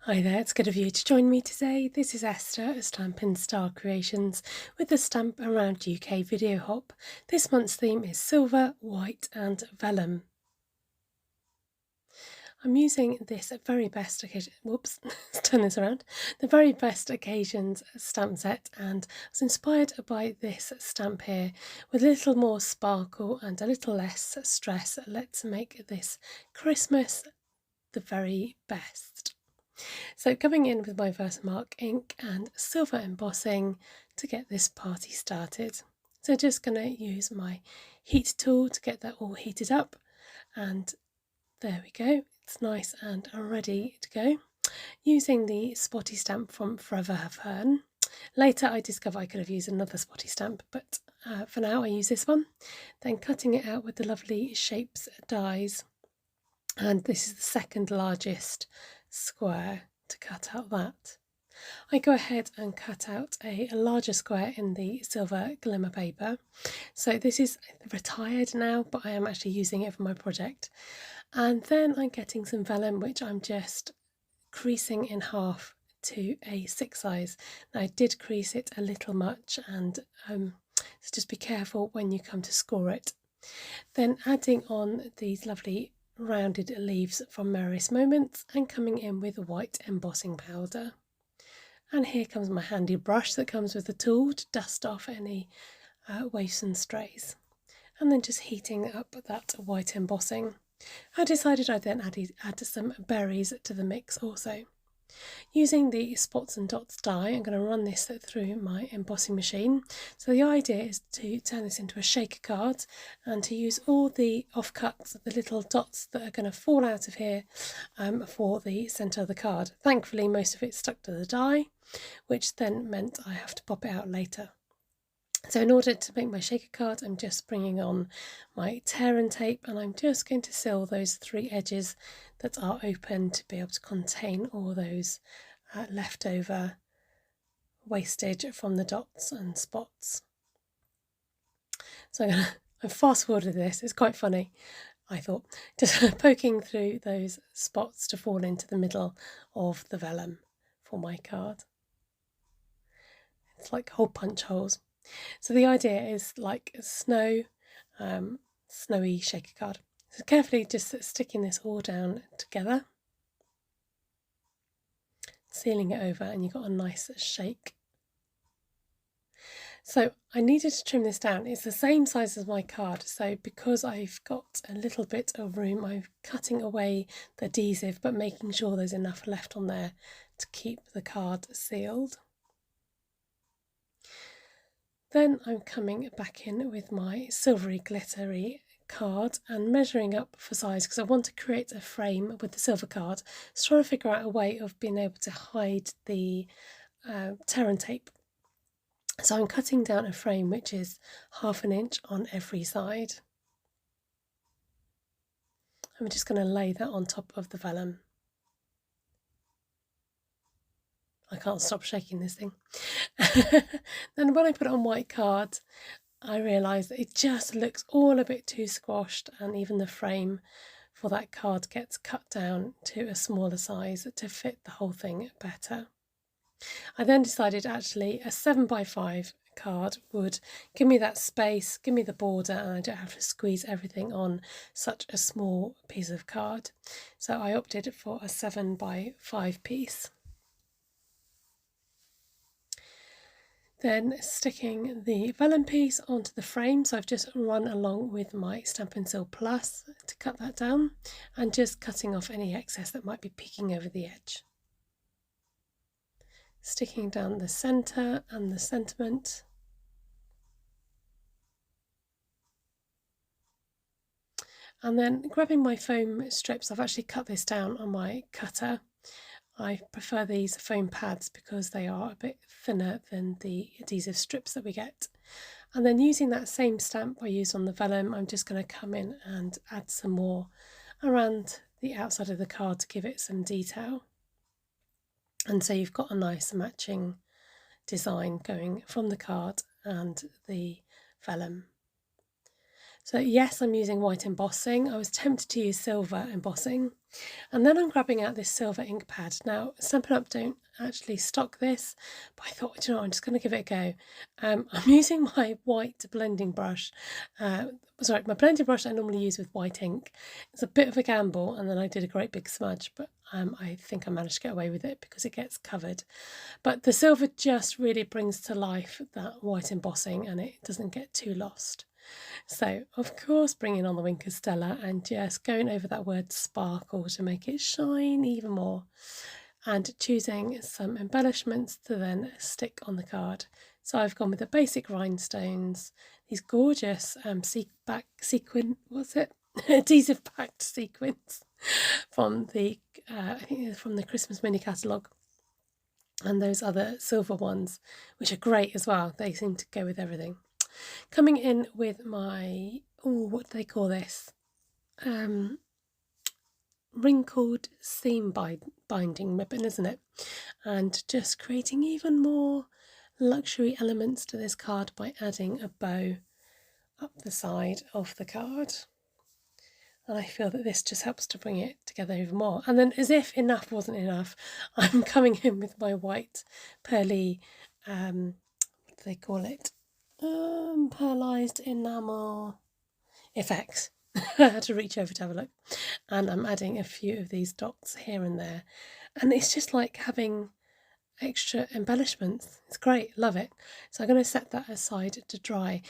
Hi there, it's good of you to join me today. This is Esther at Stampin Star Creations with the Stamp Around UK video hop. This month's theme is silver, white and vellum. I'm using this very best occasion, whoops, let's turn this around, the very best occasions stamp set, and I was inspired by this stamp here with a little more sparkle and a little less stress. Let's make this Christmas the very best. So coming in with my Versamark ink and silver embossing to get this party started. So just going to use my heat tool to get that all heated up, and there we go, it's nice and ready to go. Using the spotty stamp from Forever Have Fern. Later I discovered I could have used another spotty stamp, but for now I use this one. Then cutting it out with the lovely Shapes dies, and this is the second largest square to cut out that. I go ahead and cut out a larger square in the silver glimmer paper. So this is retired now, but I am actually using it for my project. And then I'm getting some vellum, which I'm just creasing in half to a 6 size. Now I did crease it a little much, and so just be careful when you come to score it. Then adding on these lovely rounded leaves from Merriest Moments and coming in with white embossing powder. And here comes my handy brush that comes with the tool to dust off any waifs and strays. And then just heating up that white embossing. I decided I'd then add some berries to the mix also. Using the spots and dots die, I'm going to run this through my embossing machine. So the idea is to turn this into a shaker card and to use all the offcuts, the little dots that are going to fall out of here for the centre of the card. Thankfully most of it stuck to the die, which then meant I have to pop it out later. So in order to make my shaker card, I'm just bringing on my tear and tape, and I'm just going to seal those 3 edges that are open to be able to contain all those leftover wastage from the dots and spots. So I fast forwarded this, it's quite funny, I thought, just poking through those spots to fall into the middle of the vellum for my card. It's like hole punch holes. So the idea is like a snowy shaker card. So carefully just sticking this all down together, sealing it over, and you've got a nice shake. So I needed to trim this down. It's the same size as my card, so because I've got a little bit of room, I'm cutting away the adhesive but making sure there's enough left on there to keep the card sealed. Then I'm coming back in with my silvery glittery card and measuring up for size because I want to create a frame with the silver card. So trying to figure out a way of being able to hide the tear and tape. So I'm cutting down a frame which is 1/2 inch on every side. I'm just going to lay that on top of the vellum. I can't stop shaking this thing. Then when I put it on white card, I realised that it just looks all a bit too squashed, and even the frame for that card gets cut down to a smaller size to fit the whole thing better. I then decided actually a 7x5 card would give me that space, give me the border, and I don't have to squeeze everything on such a small piece of card. So I opted for a 7x5 piece. Then sticking the vellum piece onto the frame, so I've just run along with my Stampin' Seal Plus to cut that down, and just cutting off any excess that might be peeking over the edge. Sticking down the centre and the sentiment. And then grabbing my foam strips, I've actually cut this down on my cutter. I prefer these foam pads because they are a bit thinner than the adhesive strips that we get. And then using that same stamp I used on the vellum, I'm just going to come in and add some more around the outside of the card to give it some detail. And so you've got a nice matching design going from the card and the vellum. So yes, I'm using white embossing. I was tempted to use silver embossing. And then I'm grabbing out this silver ink pad. Now, Stampin' Up! Don't actually stock this, but I thought, you know, I'm just going to give it a go. I'm using my white blending brush. My blending brush I normally use with white ink. It's a bit of a gamble, and then I did a great big smudge, but I think I managed to get away with it because it gets covered. But the silver just really brings to life that white embossing, and it doesn't get too lost. So, of course, bringing on the Wink of Stella and just going over that word sparkle to make it shine even more, and choosing some embellishments to then stick on the card. So I've gone with the basic rhinestones, these gorgeous adhesive packed sequins from the I think they're from the Christmas mini catalogue, and those other silver ones, which are great as well. They seem to go with everything. Coming in with my, what do they call this? Wrinkled seam binding ribbon, isn't it? And just creating even more luxury elements to this card by adding a bow up the side of the card. And I feel that this just helps to bring it together even more. And then, as if enough wasn't enough, I'm coming in with my white pearly, what do they call it? Pearlized enamel effects. I had to reach over to have a look. And I'm adding a few of these dots here and there. And it's just like having extra embellishments. It's great, love it. So I'm going to set that aside to dry.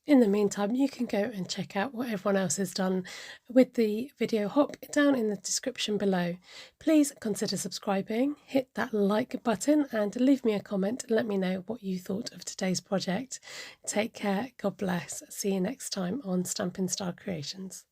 In the meantime, you can go and check out what everyone else has done with the video. Hop down in the description below. Please consider subscribing, hit that like button and leave me a comment and let me know what you thought of today's project. Take care, God bless. See you next time on Stampin' Star Creations.